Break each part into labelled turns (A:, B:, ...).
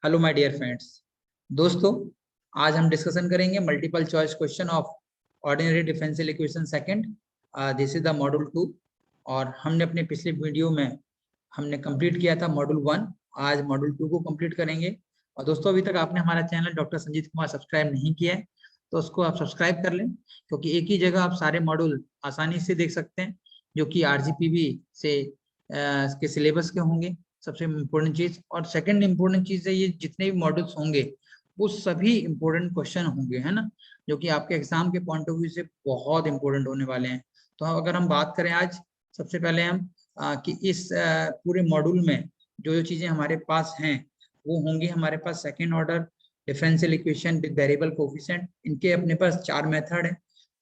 A: Hello my dear friends. दोस्तों, आज हम डिस्कशन करेंगे multiple choice question of ordinary differential equation second. This is the module 2 और हमने अपने पिछले वीडियो में हमने कंप्लीट किया था मॉड्यूल 1। आज मॉड्यूल 2 को कंप्लीट करेंगे। और दोस्तों, अभी तक आपने हमारा channel doctor Sanjeet Kumar subscribe नहीं किया है तो उसको आप सब्सक्राइब कर लें, क्योंकि एक ही जगह आप सारे मॉड्यूल आसानी से देख सकते हैं जो कि आरजीपीवी से के सिलेबस के होंगे। सबसे इम्पोर्टेंट चीज, और सेकंड इम्पोर्टेंट चीज है, ये जितने भी मॉड्यूल्स होंगे वो सभी इम्पोर्टेंट क्वेश्चन होंगे, है ना, जो कि आपके एग्जाम के पॉइंट ऑफ व्यू से बहुत इंपॉर्टेंट होने वाले हैं। तो अगर हम बात करें आज, सबसे पहले हम कि इस पूरे मॉड्यूल में जो जो चीजें हमारे पास हैं वो होंगी हमारे पास second order differential equation with variable coefficient. इनके अपने पास 4 मेथड है।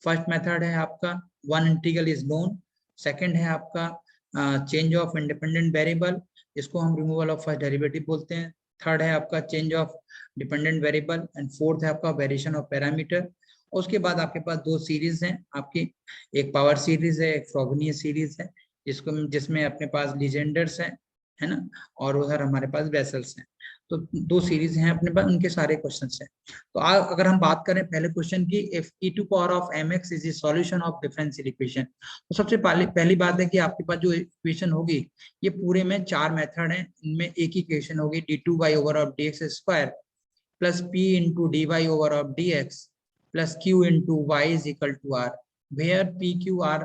A: फर्स्ट मेथड है आपका one integral is known. Second है आपका चेंज ऑफ इंडिपेंडेंट वेरिएबल, इसको हम रिमूवल ऑफ फर्स्ट डेरिवेटिव बोलते हैं। थर्ड है आपका change of dependent variable and fourth है आपका वेरिएशन ऑफ पैरामीटर। उसके बाद आपके पास दो सीरीज हैं आपकी, एक पावर सीरीज है, एक फ्रोबेनियस सीरीज है, जिसमें अपने पास लीजेंडर्स है ना, और उधर हमारे पास वेसल्स हैं। तो दो सीरीज हैं अपने पास, उनके सारे क्वेश्चंस हैं। तो अगर हम बात करें पहले क्वेश्चन की, if e to power of mx is the solution of differential equation, तो सबसे पहली बात है कि आपके पास जो इक्वेशन होगी ये पूरे में 4 मेथड हैं। इनमें एक ही इक्वेशन होगी d2y over of dx square plus p into dy over of dx plus q into y is equal to r, where p q r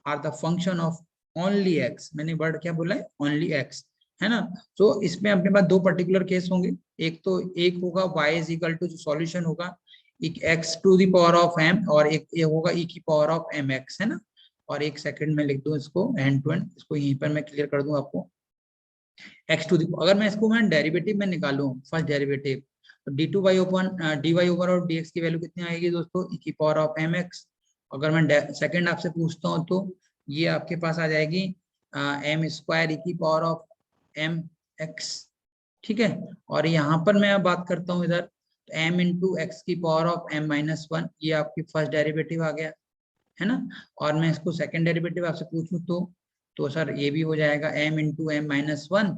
A: are the function of only x। मैंने word क्या बोला है? Only x, है ना। तो इसमें अपने पास दो पर्टिकुलर केस होंगे। एक होगा y इज इक्वल टू, जो सॉल्यूशन होगा, एक x to the power of m, और एक ये होगा e की पावर ऑफ mx, है ना। और एक सेकंड में लिख दूं इसको एंड टू एंड, इसको यहीं पर मैं क्लियर कर दूं आपको। x टू द, अगर मैं इसको मैं डेरिवेटिव में निकालूं, फर्स्ट डेरिवेटिव, तो d2y ओपन dy ओवर और dx की वैल्यू कितनी आएगी दोस्तों? e की पावर ऑफ mx। अगर मैं सेकंड आपसे पूछता हूं तो ये आपके पास आ जाएगी m स्क्वायर e की पावर ऑफ एम एक्स, ठीक है। और यहाँ पर मैं अब बात करता हूँ इधर, तो m इंटू एक्स की पावर ऑफ m माइनस 1, ये आपकी फर्स्ट डेरिवेटिव आ गया, है ना। और मैं इसको सेकंड डेरिवेटिव आपसे पूछूं तो सर ये भी हो जाएगा m into M minus 1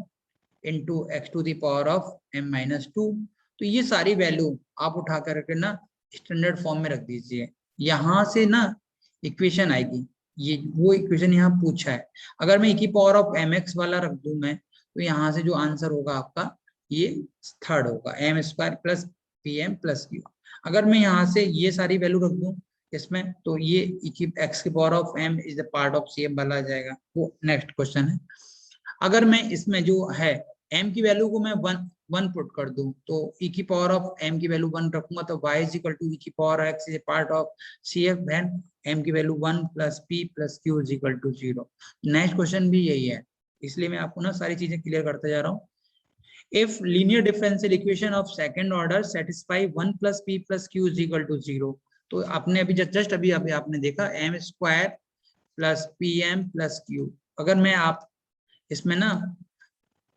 A: into X to the power of m minus 2। तो ये सारी वैल्यू आप उठा करके ना स्टैंडर्ड फॉर्म में रख दीजिए, यहाँ से ना इक्वेशन आएगी। ये वो इक्वेशन यहाँ पूछा है। अगर मैं e की पावर ऑफ mx वाला रख दूं मैं, तो यहाँ से जो आंसर होगा आपका ये थर्ड होगा, M square plus P M plus Q. अगर मैं यहाँ से ये सारी वैल्यू रख दूं इसमें, तो ये एक्स की power of m is the part of C M वाला आ जाएगा। वो नेक्स्ट क्वेश्चन है। अगर मैं इसमें जो है m की वैल्यू को मैं वन पुट कर दूं, तो e की पावर ऑफ m की वैल्यू 1 रखूंगा, तो y is equal to e की power x is part of C F, then m की value 1 plus p plus q is equal to 0। Next question भी यही है, इसलिए मैं आपको ना सारी चीजें क्लियर करते जा रहा हूँ। If linear differential equation of second order satisfy 1 plus p plus q is equal to 0, तो आपने अभी जस्ट अभी आपने देखा m square plus P M plus Q. अगर मैं आप इसमें ना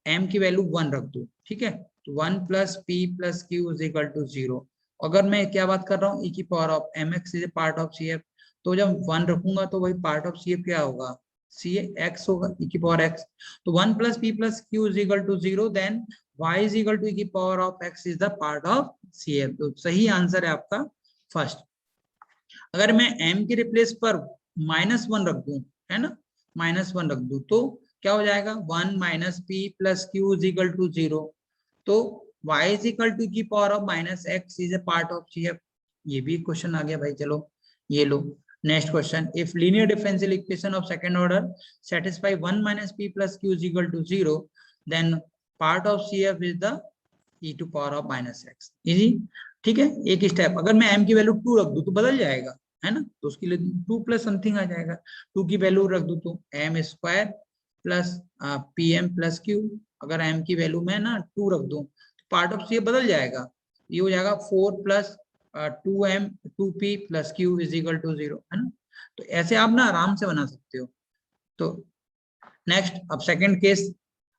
A: m की वैल्यू 1 रख दो, ठीक है, तो 1 plus p plus Q is equal to 0। अगर मैं क्या बात कर रहा हूँ, e की power of mx is part of C F, तो जब 1 रखूंगा तो वही पार्ट ऑफ सी एफ क्या होगा? सी एक्स होगा, e की पावर x। तो 1 plus p plus Q is equal to 0, then y is equal to e की power of x is the part of C F. तो सही answer है आपका फर्स्ट। अगर मैं m के रिप्लेस पर -1 रख दूं, है ना, -1 रख दूं, तो क्या हो जाएगा? 1 minus P plus Q is equal to 0। तो y इज इक्वल टू की power of minus x is a part of C F. ये भी क्वेश्चन आ गया भाई। चलो ये लो next question. If linear differential equation of second order satisfy 1 minus P plus Q is equal to 0, then part of C F is the e to power of minus x. Easy, ठीक है। एक step, अगर मैं m की value 2 रख दूं तो बदल जाएगा, है ना, तो उसके लिए 2 प्लस समथिंग आ जाएगा। 2 की वैल्यू रख दूं तो m square plus P M plus Q. अगर m की वैल्यू में ना 2 रख दूं तो पार्ट ऑफ सी बदल जाएगा, ये हो जाएगा 4 plus 2m 2p plus Q is equal to 0, है ना। तो ऐसे आप ना आराम से बना सकते हो। तो नेक्स्ट, अब second case,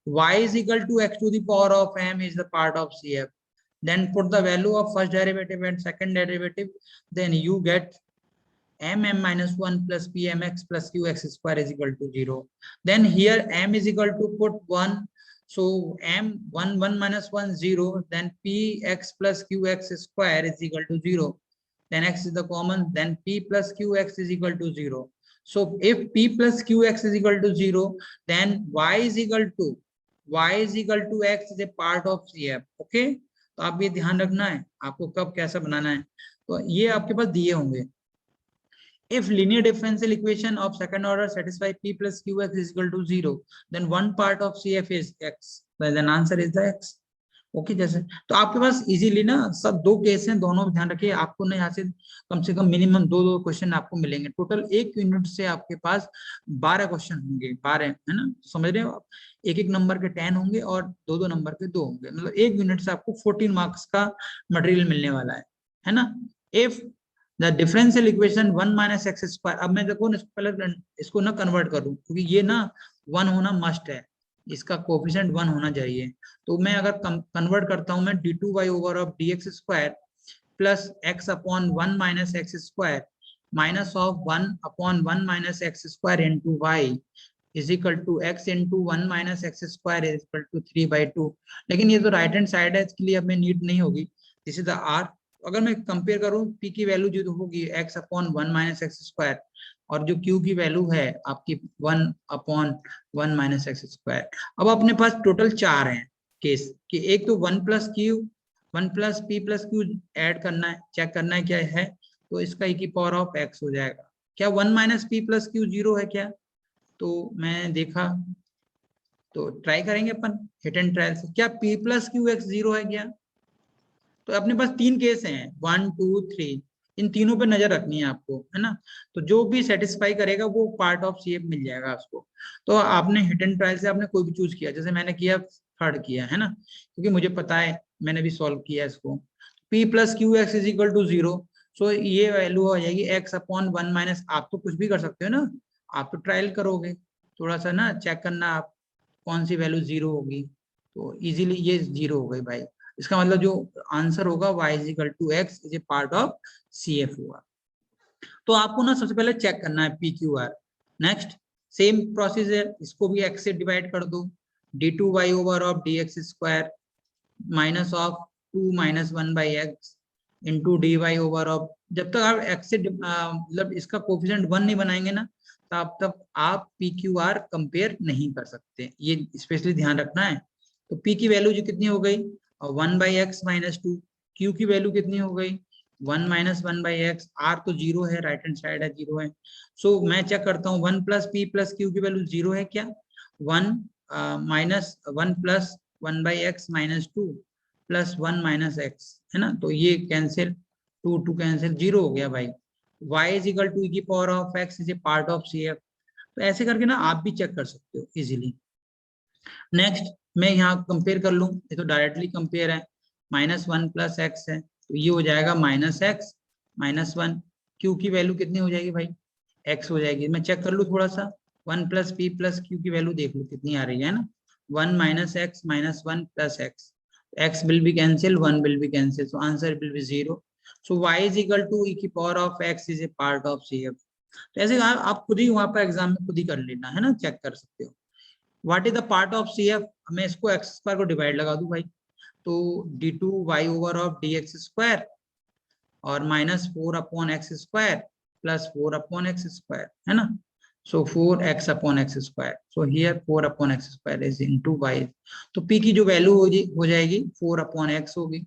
A: y is equal to x to the power of m is the part of CF. Then put the value of first derivative and second derivative. Then you get m minus 1 plus pmx plus qx square is equal to 0. Then here m is equal to put 1. So m1 1 minus 1 0, then px plus qx square is equal to 0. Then x is the common, then p plus qx is equal to 0. So if p plus qx is equal to 0, then y is equal to x is a part of CF. Okay, तो आप ये ध्यान रखना है आपको कब कैसा बनाना है। तो ये आपके पास दिए होंगे। If linear differential equation of second order satisfy p plus qx is equal to 0, then one part of CF is x. Then answer is the x. Okay जैसे तो आपके पास इजीली ना सब दो केस हैं, दोनों ध्यान रखिए। आपको ना यहाँ से कम मिनिमम दो क्वेश्चन आपको मिलेंगे। टोटल एक यूनिट से आपके पास 12 क्वेश्चन होंगे, 12 है ना, समझ रहे हो आप। एक एक नंबर के 10 होंगे और दो नंबर के 2 होंगे, मतलब एक यूनिट से आपको 14 मार्क्स का मटेरियल मिलने वाला है ना। If the differential equation 1 minus x square, अब मैं देखो पहले इसको ना कन्वर्ट करूं, क्योंकि ये ना 1 होना मस्ट है, इसका कोफिशिएंट 1 होना चाहिए। तो मैं अगर कन्वर्ट करता हूं मैं d2y over of dx square plus x upon 1 minus x square minus of 1 upon 1 minus x square into y is equal to x into 1 minus x square is equal to 3/2। लेकिन ये तो right hand side है, इसके लिए हमें need नहीं होगी। This is the r। अगर मैं कंपेयर करूं p की वैल्यू जो होगी x upon 1 minus x square और जो q की वैल्यू है आपकी 1 अपॉन 1 माइनस एक्स स्क्वायर। अब अपने पास टोटल 4 हैं केस कि एक तो 1 plus p plus q add करना है, चेक करना है क्या है, तो इसका e की पावर ऑफ x हो जाएगा। क्या 1 माइनस p प्लस q 0 है क्या? तो मैं देखा, तो ट्राई करेंगे अपन हिट एंड ट्रायल से, क्या p प्लस क्यू एक्स 0 है क्या? तो अपने पास 3 केस हैं 1 2 3, इन तीनों पे नजर रखनी है आपको, है ना। तो जो भी सेटिस्फाई करेगा वो पार्ट ऑफ सीएफ मिल जाएगा उसको। तो आपने हिट एंड ट्रायल से आपने कोई भी चूज किया, जैसे मैंने किया थर्ड किया, है ना, क्योंकि मुझे पता है मैंने भी सॉल्व किया इसको। p plus q x is equal to 0, so ये वैल्यू हो जाएगी x अपॉन 1 माइनस, आप तो कुछ भी कर सकते हो ना, आप तो ट्रायल करोगे, थोड़ा सा ना चेक करना आप कौन सी वैल्यू 0 होगी। तो इजीली ये 0 हो गई भाई, इसका मतलब जो आंसर होगा y is equal to x is a part of CF होगा। तो आपको ना सबसे पहले चेक करना है PQR। नेक्स्ट सेम प्रोसीजर, इसको भी x से डिवाइड कर दो, d2y over of dx square minus of 2 minus 1 by x into d y over of, जब तक आप x से मतलब इसका कोफिशिएंट 1 नहीं बनाएंगे ना तब तक आप PQR कंपेयर नहीं कर सकते, ये स्पेशली ध्यान रखना है। तो p की वैल्यू जो कितनी हो गई 1 बाई एक्स माइनस 2, q की वैल्यू कितनी हो गई 1 माइनस 1 बाई एक्स, r तो 0 है, राइट हैंड साइड है 0 है। सो मैं चेक करता हूँ 1 प्लस p प्लस q की वैल्यू 0 है क्या? 1 minus 1 plus 1 by x minus 2 plus 1 minus x, है ना, तो ये कैंसिल, 2 कैंसिल, 0 हो गया भाई। y इज इक्वल टू की power of x is a part of CF। तो ऐसे करके ना आप भी चेक कर सकते हो इजीली। नेक्स्ट मैं यहाँ कंपेयर कर लूँ, ये तो डायरेक्टली कंपेयर है, माइनस 1 प्लस एक्स है तो ये हो जाएगा माइनस एक्स माइनस 1, क्यू की वैल्यू कितनी हो जाएगी भाई x हो जाएगी। मैं चेक कर लूँ थोड़ा सा, 1 प्लस p प्लस q की वैल्यू देख लूँ कितनी आ रही है ना, 1 minus x minus 1 plus x, x will be cancel, 1 will be cancel, so answer will be 0. So y is equal to e की power of x is a part of CF। तो ऐसे आप खुद ही वहां पर एग्जाम में खुद ही कर लेना, है ना, चेक कर सकते हो। What is the part of CF, मैं इसको x स्क्वायर को डिवाइड लगा दूं भाई, तो d2y over of dx square और minus 4 upon x square plus 4 upon x square, है ना। So 4x upon x square. So here 4 upon x square is into y. तो p की जो वैल्यू हो जाएगी 4 अपॉन x होगी,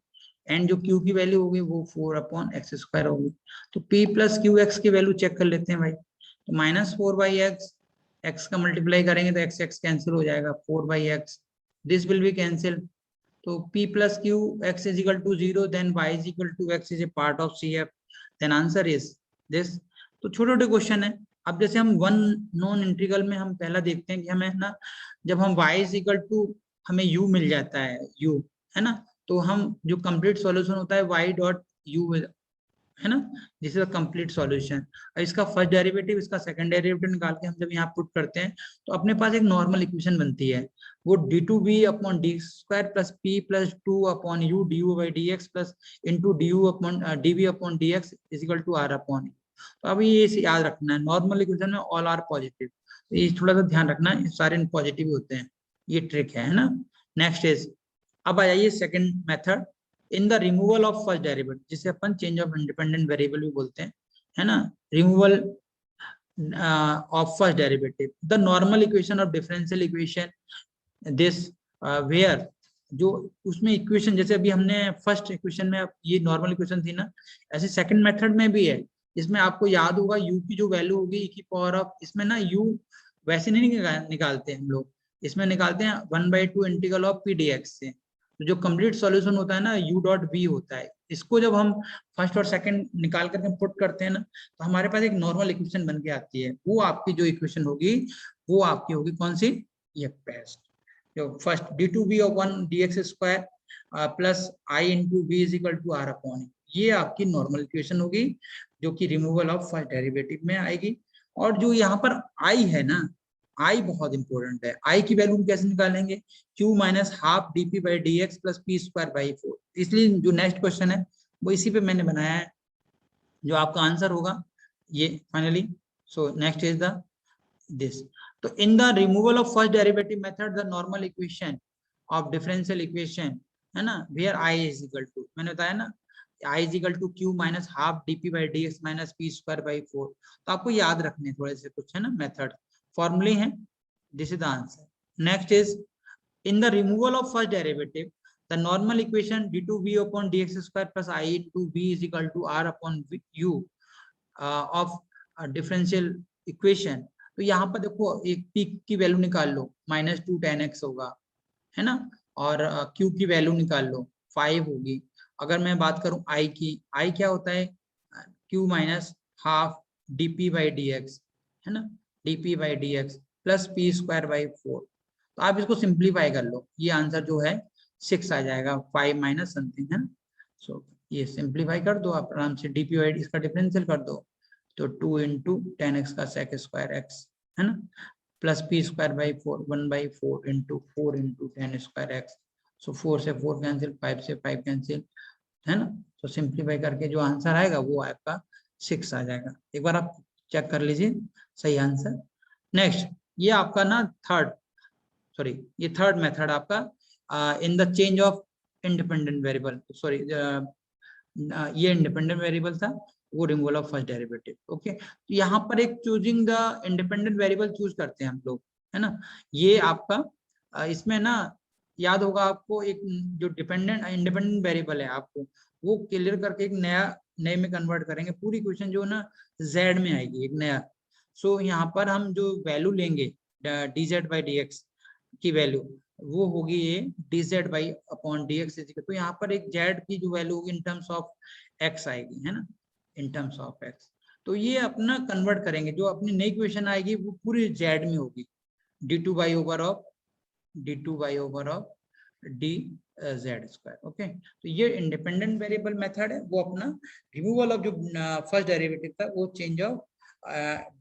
A: एंड जो q की वैल्यू होगी वो 4 अपॉन एक्स स्क्वायर होगी। तो p प्लस क्यू एक्स की वैल्यू चेक कर लेते हैं भाई, तो माइनस 4 बाई एक्स, एक्स का मल्टीप्लाई करेंगे तो एक्स एक्स कैंसिल हो जाएगा, 4 by x, this will be cancel. तो p plus q x is equal to 0, then y is equal to x is a part of CF, then answer is this. तो छोटे छोटे question है। अब जैसे हम वन नॉन इंटीग्रल में हम पहला देखते हैं कि हमें ना जब हम y इज इक्वल टू हमें u मिल जाता है, u, है ना, तो हम जो कंप्लीट सॉल्यूशन होता है y डॉट u, है ना, this is a complete solution. इसका फर्स्ट डेरिवेटिव इसका सेकंड डेरिवेटिव निकाल के हम जब यहाँ पुट करते हैं तो अपने पास एक नॉर्मल इक्वेशन बनती है, वो d2b upon d square plus p plus 2 upon u du by dx plus into du upon dv upon dx is equal to r upon. तो अभी ये याद रखना है, नॉर्मल इक्वेशन में ऑल आर पॉजिटिव, तो ये थोड़ा सा ध्यान रखना है, सारे पॉजिटिव होते हैं, ये ट्रिक है ना। नेक्स्ट इज, अब आ जाइए second method, in the removal of first derivative, जिसे अपन चेंज ऑफ इंडिपेंडेंट वेरिएबल भी बोलते हैं, है ना, removal of first derivative, the normal equation of differential equation this where, जो उसमें इक्वेशन, जैसे अभी हमने फर्स्ट इक्वेशन में ये नॉर्मल इक्वेशन थी ना, ऐसे सेकंड मेथड में भी है, इसमें आपको याद होगा u की जो वैल्यू होगी e की पावर ऑफ, इसमें ना u वैसे नहीं निकालते हम लोग, इसमें निकालते हैं 1/2 integral of P D x से, तो जो कंप्लीट सॉल्यूशन होता है ना u डॉट v होता है, इसको जब हम फर्स्ट और सेकंड निकाल करके पुट करते हैं ना, तो हमारे पास एक नॉर्मल इक्वेशन बन के आती है, वो आपकी जो इक्वेशन होगी वो आपकी होगी कौन सी, ये बेस्ट, जो first d2v of 1 dx square plus I into v is equal to r upon, ये आपकी नॉर्मल इक्वेशन होगी जो कि रिमूवल ऑफ फर्स्ट डेरिवेटिव में आएगी। और जो यहाँ पर आई है ना, आई बहुत इंपॉर्टेंट है, आई की वैल्यू कैसे निकालेंगे, q minus half D P by D x plus P square by 4, इसलिए जो नेक्स्ट क्वेश्चन है वो इसी पे मैंने बनाया है, जो आपका आंसर होगा ये finally. So next is the this, तो in the removal of first derivative method the normal equation of differential equation, है ना, where I is equal to, मैंने बताया ना I is equal to Q minus half D P by D x minus P square by 4, तो आपको याद रखने थोड़े से कुछ है ना मेथड, फॉर्मूले हैं, this is the answer. Next is, in the removal of first derivative the normal equation d2v upon dx square plus I into v is equal to r upon u of differential equation, तो यहाँ पर देखो एक p की value निकाल लो -2 tan x होगा, है ना, और q की वैल्यू निकाल लो 5 होगी। अगर मैं बात करूं i की, i क्या होता है q minus half D P by D x, है ना, D P by D x plus P square by 4, तो आप इसको सिंप्लीफाई कर लो, ये आंसर जो है 6 आ जाएगा, 5 माइनस समथिंग, है ना। सो ये सिंप्लीफाई कर दो आप आराम से, डी पी बाई इसका डिफरेंशियल कर दो, तो 2 इंटू टेन एक्स का सेक स्क्वायर एक्स, है ना, plus P square by 4 1/4 into 4 into ten square x, so 4 से 4 कैंसिल, 5 से 5 कैंसिल, है ना, तो सिंप्लीफाई करके जो आंसर आएगा वो आपका 6 आ जाएगा, एक बार आप चेक कर लीजिए सही आंसर। नेक्स्ट, ये आपका ना ये थर्ड मेथड आपका इन the change of independent variable, sorry ये इंडिपेंडेंट वेरिएबल था, वो removal of first derivative, okay. तो यहाँ पर एक choosing the independent variable choose करते हैं हम लोग, है ना, ये आपका इसमें ना याद होगा आपको, एक जो डिपेंडेंट इंडिपेंडेंट वेरिएबल है आपको वो क्लियर करके एक नए में कन्वर्ट करेंगे, पूरी क्वेश्चन जो ना z में आएगी एक नया। सो यहाँ पर हम जो वैल्यू लेंगे dz बाई डी एक्स की वैल्यू, वो होगी ये dz by upon D x, तो यहाँ पर एक z की जो वैल्यू होगी इन टर्म्स ऑफ x आएगी, है ना, इन टर्म्स ऑफ x, तो ये अपना कन्वर्ट करेंगे, जो अपनी नई क्वेश्चन आएगी वो पूरी z में होगी, d2 by over of D Z square, okay. तो ये इंडिपेंडेंट वेरिएबल मेथड है, वो अपना रिमूवल ऑफ जो फर्स्ट डेरिवेटिव था वो change of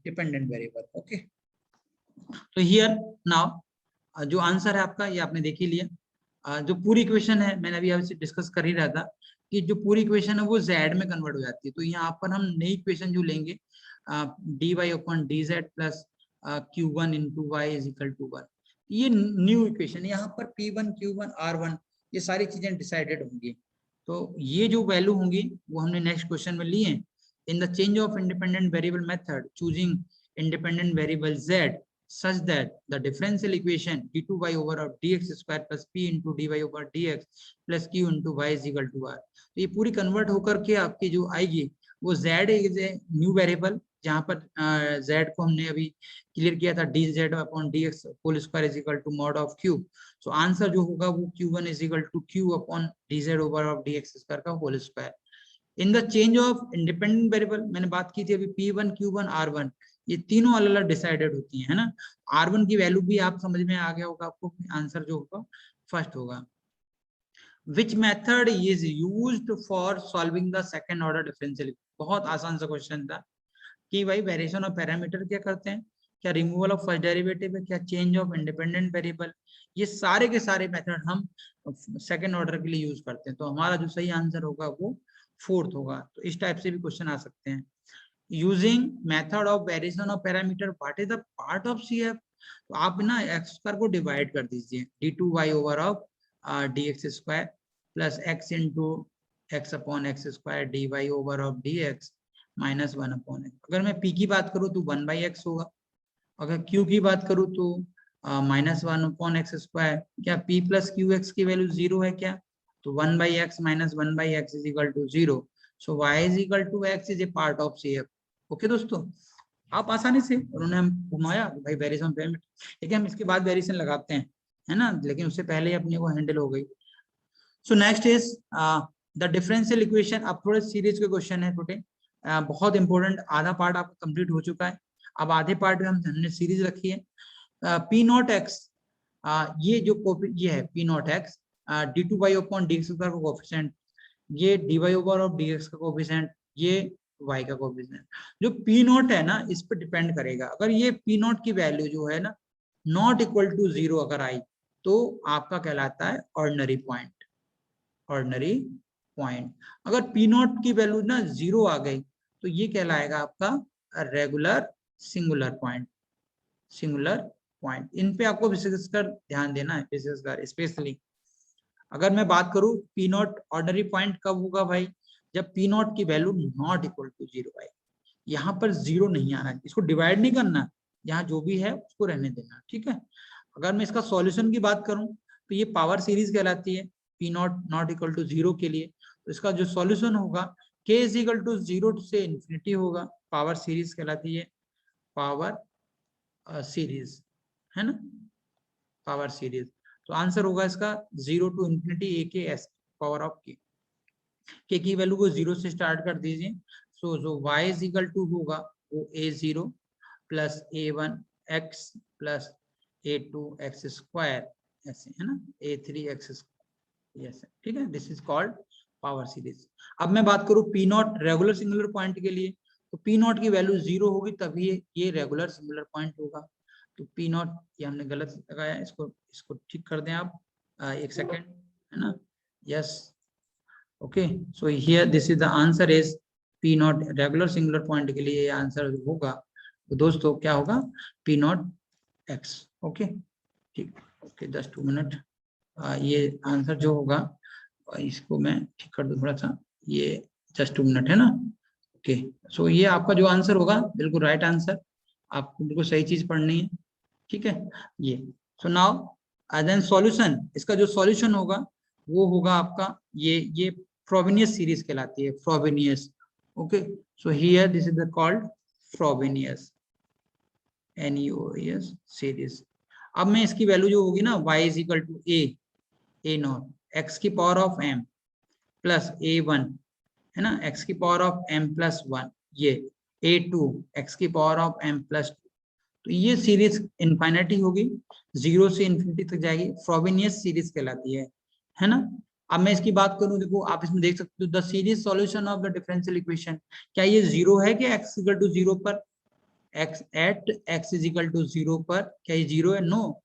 A: dependent variable, okay. तो हियर नाउ जो आंसर है आपका ये आपने देख ही लिया, जो पूरी इक्वेशन है मैंने अभी आपसे डिस्कस कर ही रहा था कि जो पूरी इक्वेशन है वो z में कन्वर्ट हो जाती है, तो यहाँ पर हम नई इक्वेशन जो लेंगे dy upon d z plus q1 into y is equal to 1, ये न्यू इक्वेशन, यहाँ पर p1 q1 r1 ये सारी चीजें डिसाइडेड होंगी, तो ये जो वैल्यू होंगी वो हमने नेक्स्ट क्वेश्चन में ली है। इन the change of independent variable method choosing independent variable z such that the differential equation d2y over of dx square plus p into dy over dx plus q into y is equal to r, तो ये पूरी convert होकर के आपकी जो आएगी वो z is a new variable, जहाँ पर z को हमने अभी क्लियर किया था dz upon dx whole square is equal to mod of q, so answer जो होगा वो q1 is equal to q upon dz over of dx square का whole square. In the change of independent variable मैंने बात की थी अभी p1 q1 r1 ये तीनों अलग अलग डिसाइडेड होती है ना, r1 की वैल्यू भी आप समझ में आ गया होगा आपको, आंसर जो होगा फर्स्ट होगा। Which method is used for solving the second order differential, बहुत आसान सा क्वेश्चन था कि भाई वेरिएशन ऑफ पैरामीटर क्या करते हैं, क्या रिमूवल ऑफ फर्स्ट डेरिवेटिव है, क्या चेंज ऑफ इंडिपेंडेंट वेरिएबल, ये सारे के सारे मेथड हम सेकंड ऑर्डर के लिए यूज करते हैं, तो हमारा जो सही आंसर होगा वो फोर्थ होगा। तो इस टाइप से भी क्वेश्चन आ सकते हैं। Using method of variation of parameter what is the part of CF, तो आप ना एक्स स्क्वायर को डिवाइड कर दीजिए, d2y over of dx square plus x into x upon x square dy over of dx minus 1 upon x. अगर मैं p की बात करूँ तो 1/x होगा, अगर q की बात करूँ तो माइनस 1 अपॉन एक्स स्क्वायर। क्या p प्लस क्यू एक्स की वैल्यू 0 है क्या? तो 1/x minus 1/x is equal to 0। So y is equal to x is a part of CF। Okay दोस्तों, आप आसानी से, उन्होंने हम घुमाया भाई वेरिएशन पेमेंट, ठीक है, हम इसके बाद वेरिएशन लगाते हैं, है ना, लेकिन उससे पहले ही अपने को हैंडल हो गई। सो next is the differential equation. अब थोड़े सीरीज के क्वेश्चन है टुडे, बहुत इंपॉर्टेंट। आधा पार्ट आपका कंप्लीट हो चुका है, अब आधे पार्ट में हमने सीरीज रखी है। पी नॉट एक्स, ये जो ये है p not x d2y upon dx का कोफिशिएंट, ये dy ओवर ऑफ dx का कोफिशिएंट, ये y का कोफिशिएंट। जो पी नॉट है ना, इस पर डिपेंड करेगा। अगर ये पी नॉट की वैल्यू जो है ना नॉट इक्वल टू 0 अगर आई तो आपका कहलाता है ऑर्डिनरी पॉइंट। ऑर्डिनरी पॉइंट, अगर पी नॉट की वैल्यू ना 0 आ गई तो ये कहलाएगा आपका regular singular point. Singular point, इन पे आपको विशेषकर ध्यान देना है, विशेषकर स्पेशली। अगर मैं बात करूं पी नॉट ऑर्डिनरी पॉइंट कब होगा भाई, जब पी नॉट की वैल्यू नॉट इक्वल टू 0 आए। यहाँ पर 0 नहीं आना है, इसको डिवाइड नहीं करना, यहाँ जो भी है उसको रहने देना, ठीक है। अगर मैं इसका सॉल्यूशन की बात करूं तो ये पावर सीरीज कहलाती है p not not equal to 0 के लिए। तो इसका जो सॉल्यूशन होगा k इज इक्वल टू 0 से इन्फिनिटी होगा, पावर सीरीज कहलाती है, पावर सीरीज, है ना, पावर सीरीज। तो आंसर होगा इसका 0 टू इन्फिनिटी ए के एस पावर ऑफ के की वैल्यू को 0 से स्टार्ट कर दीजिए। सो जो y इज इक्वल टू होगा वो a0 plus a1 x plus a2 x square, ऐसे है ना, a3 x स्क्वायर, ऐसे, ठीक है। This is called power series. अब मैं बात करूं P not regular singular point के लिए, तो पी नॉट की वैल्यू 0 होगी तभी ये रेगुलर सिंगुलर पॉइंट होगा। तो पी नॉट ये हमने गलत लगाया, इसको ठीक कर दें आप, एक सेकेंड, है ना, yes, okay. So here this is the answer is P not regular singular point के लिए आंसर होगा तो दोस्तों क्या होगा, पी नॉट एक्स। ओके, ठीक, ओके, जस्ट 2 मिनट, ये आंसर जो होगा इसको मैं ठीक कर दूं थोड़ा सा, ये जस्ट 2 मिनट, है ना। ओके, सो ये आपका जो आंसर होगा बिल्कुल राइट आंसर, आपको बिल्कुल सही चीज पढ़नी है, ठीक है ये। सो नाउ देन सॉल्यूशन, इसका जो सॉल्यूशन होगा वो होगा आपका ये फ्रोबेनियस सीरीज कहलाती है, Frobenius. Okay, so here this is the called Frobenius, NEOS series. अब मैं इसकी वैल्यू जो होगी ना y is equal to a not x की power of m plus a1, है ना, x की पावर ऑफ m प्लस 1, ये a2 x की पावर ऑफ m प्लस 2। तो ये सीरीज इनफाइनिटी होगी, 0 से इन्फिनिटी तक जाएगी, फ्रोबेनियस सीरीज कहलाती है ना। अब मैं इसकी बात करूं, देखो आप इसमें देख सकते हो the series solution of the differential equation, क्या ये 0 है कि x इक्वल टू 0 पर, x इज इक्वल टू 0 पर क्या ये 0 है? नो,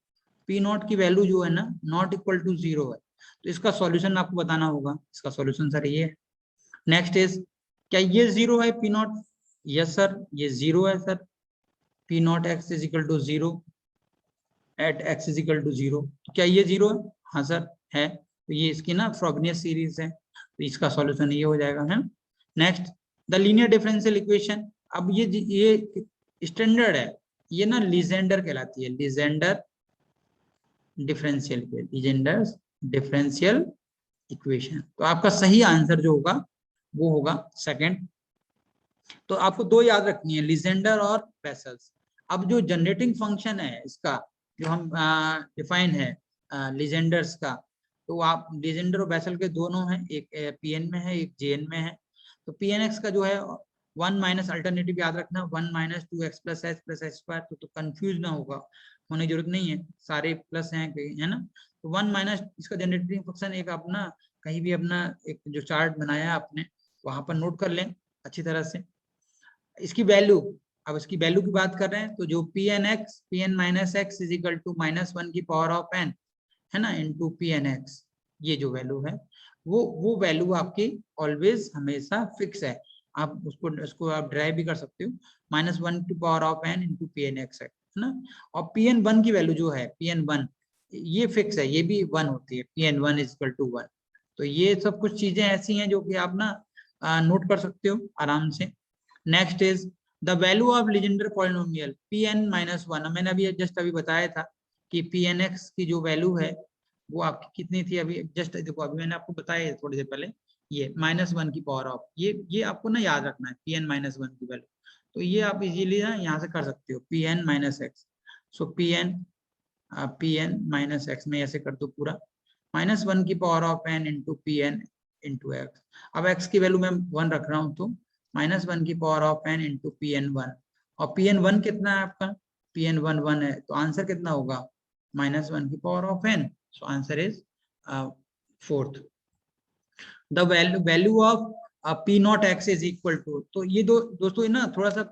A: पी नॉट की वैल्यू जो है ना नॉट इक्वल टू 0 है, तो इसका सॉल्यूशन आपको बताना होगा। इसका सॉल्यूशन सर ये है। नेक्स्ट इज, क्या ये 0 है पी नॉट? यस सर, ये 0 है sir, p not x is equal to 0 at x is equal to 0। तो क्या ये 0 है? हाँ सर है, तो ये इसकी ना फ्रोबेनियस सीरीज है, तो इसका सॉल्यूशन ये हो जाएगा, है। Next, the linear differential equation. अब ये स्टैंडर्ड है, ये ना लीजेंडर कहलाती है, लीजेंडर डिफरेंशियल इक्वेशन। तो आपका सही आंसर जो होगा वो होगा सेकंड। तो आपको दो याद रखनी है, लीजेंडर और बेसल्स। अब जो जनरेटिंग फंक्शन है इसका जो हम डिफाइन है लीजेंडर्स का, तो आप लीजेंडर और बेसल के दोनों हैं, एक पीएन में है एक जेएन में है। तो पीएनएक्स का जो है 1 माइनस अल्टरनेटिव याद रखना, 1 minus 2x plus H plus H square, तो कंफ्यूज ना होगा, होने की जरूरत नहीं है, सारे प्लस हैं, है ना। तो 1 माइनस इसका जनरेटिंग फंक्शन एक अपना कहीं भी अपना एक जो चार्ट बनाया आपने वहां पर नोट कर लें अच्छी तरह से। इसकी वैल्यू, अब इसकी वैल्यू की बात कर रहे हैं तो जो p n minus x is equal to -1 की पावर ऑफ n, है ना, इनटू पी एन एक्स, ये जो वैल्यू है वो वैल्यू आपकी ऑलवेज हमेशा फिक्स है। आप उसको आप ड्राइव भी कर सकते हो, -1 की power of n into p n x है है ना। और Pn1 की वैल्यू जो है Pn1 ये फिक्स है, ये भी 1 होती है, Pn1 इज इक्वल टू 1। तो ये सब कुछ चीजें ऐसी हैं जो कि आप ना नोट कर सकते हो आराम से। Next is the value of Legender polynomial Pn-1। मैंने अभी जस्ट अभी बताया था कि Pnx की जो वैल्यू है वो आपकी कितनी थी, अभी जस्ट देखो अभी मैंने आपको बताया थोड़ी देर पहले, ये -1 की पावर ऑफ, ये आपको ना याद रखना है Pn-1 की वैल्यू। तो ये आप इजीली ना यहाँ से कर सकते हो Pn-x। सो Pn-x में ऐसे कर दो पूरा, -1 की power of n into Pn into x. अब x की वैल्यू मैं 1 रख रहा हूँ, तो -1 की power of n into Pn1। और Pn1 कितना है आपका, Pn1 1 है, तो आंसर कितना होगा -1 की power of n। So answer is 4th। The value of P0x is equal to, तो ये दोस्तों ना थोड़ा सा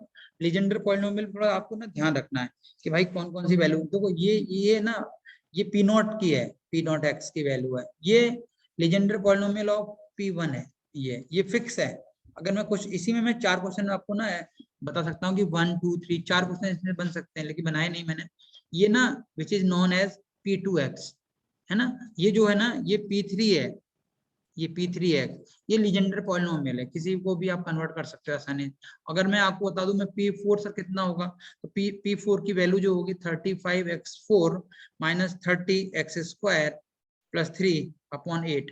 A: लीजेंडर पॉलिनोमियल थोड़ा आपको ना ध्यान रखना है कि भाई कौन कौन सी वैल्यू, देखो ये ना ये P0 की है, P0x की वैल्यू है, ये लीजेंडर पॉलिनोमियल ऑफ P1 है, ये फिक्स है। अगर मैं कुछ इसी में मैं 4 क्वेश्चन आपको ना बता सकता हूँ कि 1 2 3 4 क्वेश्चन इसमें बन सकते हैं, लेकिन बनाए नहीं मैंने। ये ना विच इज नोन एज P2x है ना, ये जो है ना ये P3 है, ये P3 है, ये लीजेंडर पॉलिनोमियल है, किसी को भी आप कन्वर्ट कर सकते हो आसानी। अगर मैं आपको बता दूं मैं P4 सर कितना होगा, तो P4 की वैल्यू जो होगी 35x4 माइनस 30x² प्लस 3/8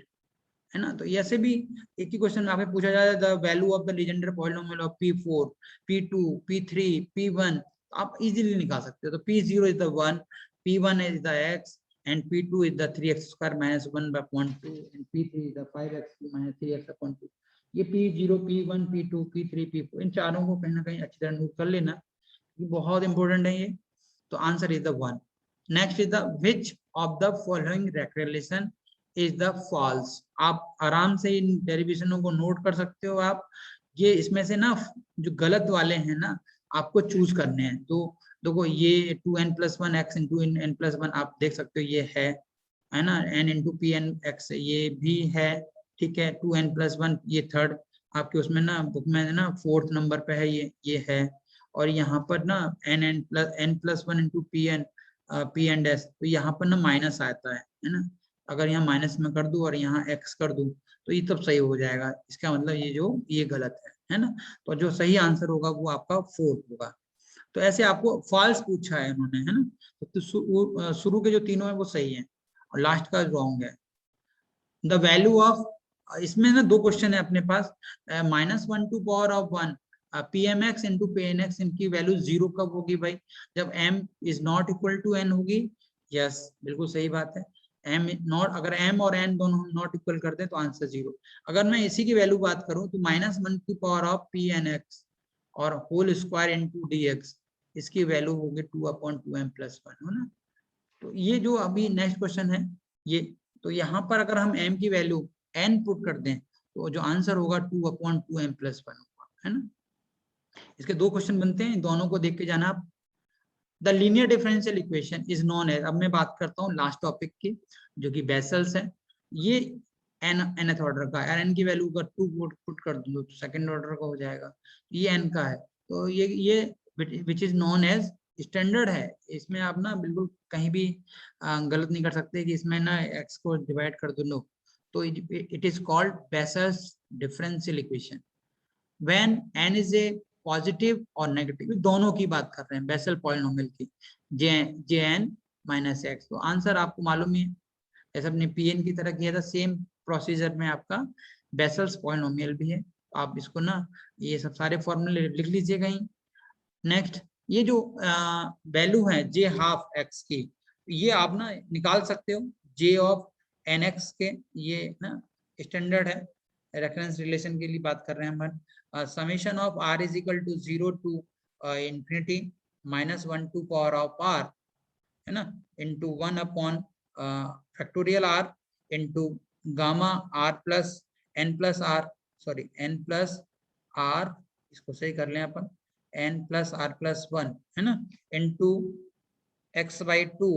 A: है ना। तो ऐसे भी एक ही क्वेश्चन में आपसे पूछा जाए the value of the Legender polynomial of P4 P2 P3 P1, आप इजीली निकाल सकते हो। तो P0 is the 1, P1 is the x and P2 is the 3x² minus 1/2 and P3 is the 5x minus 3x/2। ये P0 P1 P2 P3 P4 इन चारों को कहीं ना कहीं अच्छी तरह नोट कर लेना, ये बहुत इंपॉर्टेंट है ये। तो answer is the 1। Next is the which of the following relation is the false. आप आराम से इन डेरिवेशनों को नोट कर सकते हो आप, ये इसमें से ना जो गलत वाले हैं ना आपको चूज करने हैं। तो देखो ये 2n+1 x इंटू n+1 आप देख सकते हो, ये है ना, n इंटू Pn(x) ये भी है, ठीक है। 2n+1 ये थर्ड आपके उसमें ना बुक में ना 4th नंबर पे है, ये है। और यहाँ पर ना n+1 इंटू Pn', तो यहाँ पर ना माइनस आता है ना। अगर यहाँ माइनस में कर दूं और यहाँ x कर दूं तो ये तब सही हो जाएगा, इसका मतलब ये गलत है ना। तो जो सही आंसर होगा वो आपका 4th होगा। तो ऐसे आपको फॉल्स पूछा है उन्होंने, है ना। तो शुरू के जो तीनों है वो सही है और लास्ट का रॉन्ग है। द वैल्यू ऑफ, इसमें ना 2 क्वेश्चन है अपने पास, -1 to power of 1 Pmx into Pnx, इनकी वैल्यू 0 कब होगी भाई, जब m is not equal to n होगी। यस बिल्कुल सही बात है, m नॉट, अगर m और n दोनों हम नॉट इक्वल कर दें तो आंसर 0। अगर मैं इसी की वैल्यू बात करूं तो -1 टू पावर ऑफ Pnx और होल स्क्वायर इंटू dx, इसकी वैल्यू होगी 2/2m+1 है ना। तो ये जो अभी नेक्स्ट क्वेश्चन है ये, तो यहाँ पर अगर हम m की वैल्यू n पुट कर दें तो जो आंसर होगा 2/2m+1 होगा, है ना। इसके 2 क्वेश्चन बनते हैं, दोनों को देख के जाना आप। The linear differential equation is known as, अब मैं बात करता हूँ लास्ट टॉपिक की जो कि बेसल्स है। ये nth ऑर्डर का, n की वैल्यू अगर 2 पुट कर दूं तो सेकंड ऑर्डर का हो जाएगा, ये n का है। तो ये which is known as standard है, इसमें आप ना बिल्कुल कहीं भी गलत नहीं कर सकते कि इसमें ना x को डिवाइड कर दो, नो। तो it is called vessels differential equation when n is a positive और नेगेटिव, दोनों की बात कर रहे हैं बेसल पॉलिनोमियल की, Jn-x। तो आंसर आपको मालूम ही है, जैसे अपने Pn की तरह किया था सेम प्रोसीजर में आपका बेसल्स पॉलिनोमियल भी है। तो आप इसको ना ये सब सारे फॉर्मूले लिख लीजिए कहीं। नेक्स्ट ये जो वैल्यू है J12x की, ये आप ना निकाल सकते हो J ऑफ nx के, ये ना स्टैंडर्ड है, रेफरेंस रिलेशन के लिए बात कर रहे हैं हम। Summation of r is equal to 0 to infinity -1 to power of r है ना, into 1/, factorial r into gamma r plus n+r, sorry n+r, इसको सही कर लें अपन, n+r+1 है ना, into x/2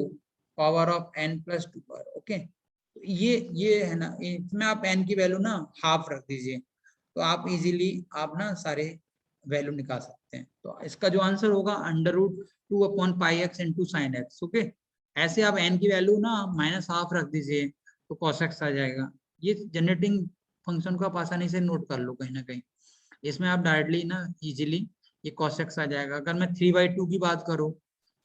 A: power of n+2 पर। ओके, ये है ना, इसमें आप n की वैल्यू ना हाफ रख दीजिए, तो आप इजीली आप ना सारे वैल्यू निकाल सकते हैं। तो इसका जो आंसर होगा √2/πx into sine x. Okay, ऐसे आप n की वैल्यू ना -½ रख दीजिए तो cos x आ जाएगा। ये जनरेटिंग फंक्शन को आप आसानी से नोट कर लो कहीं ना कहीं। इसमें आप डायरेक्टली ना इजीली ये cos x आ जाएगा। अगर मैं 3/2 की बात करूं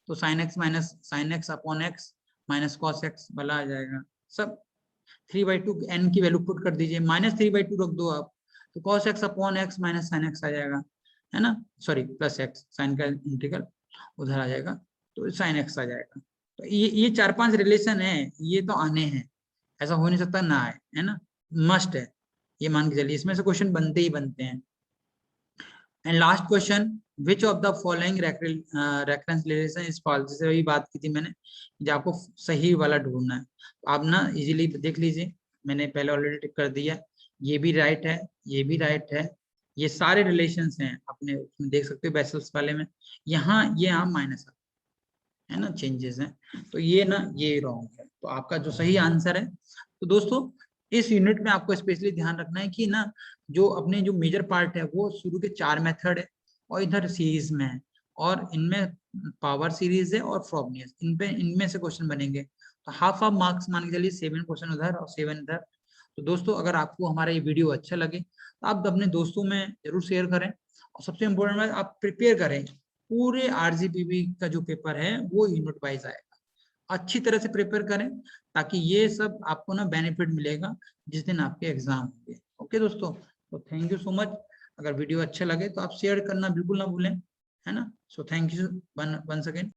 A: तो sin x minus sin x upon x minus cos x वाला आ जाएगा। सब 3/2 n की वैल्यू पुट कर दीजिए, -3/2 रख दो आप तो cos x upon x minus sin x आ जाएगा, है ना, सॉरी प्लस x, साइन का इंटीग्रल उधर आ जाएगा तो sin x आ जाएगा। तो ये 4-5 रिलेशन है, ये तो आने हैं, ऐसा हो नहीं सकता ना आए, है ना, मस्ट है, ये मान के चलिए इसमें से क्वेश्चन बनते ही बनते हैं। And last question, which of the following reference relation is false. जैसे वही बात की थी मैंने, जो आपको सही वाला ढूंढना है, तो आप ना इजीली देख लीजिए, मैंने पहले ऑलरेडी टिक कर दिया, ये भी राइट है, ये भी राइट है, ये सारे रिलेशंस हैं अपने उसमें देख सकते हो बेसल्स वाले में, यहाँ ये यहाँ माइनस है ना, चेंजेस हैं, तो ये ना ये रॉन्ग है, तो आपका जो सही आंसर है। तो दोस्तों इस यूनिट में आपको स्पेशली ध्यान रखना है कि ना जो अपने जो मेजर पार्ट है वो शुरू के 4 मेथड है और इधर सीरीज में है, और इनमें पावर सीरीज है और फ्रॉबनियस, इनमें से क्वेश्चन बनेंगे। तो हाफ मार्क्स मान के चलिए 7 क्वेश्चन उधर और 7 इधर। तो दोस्तों अगर आपको हमारा ये वीडियो अच्छा लगे तो आप अपने दोस्तों में जरूर शेयर करें, और सबसे इम्पोर्टेंट बात आप प्रिपेयर करें, पूरे RGPV का जो पेपर है वो यूनिट वाइज आएगा, अच्छी तरह से प्रिपेयर करें ताकि ये सब आपको ना बेनिफिट मिलेगा जिस दिन आपके एग्जाम होंगे। ओके दोस्तों, तो थैंक यू सो मच। अगर वीडियो अच्छा लगे तो आप शेयर करना बिल्कुल ना भूलें, है ना। So thank you once again.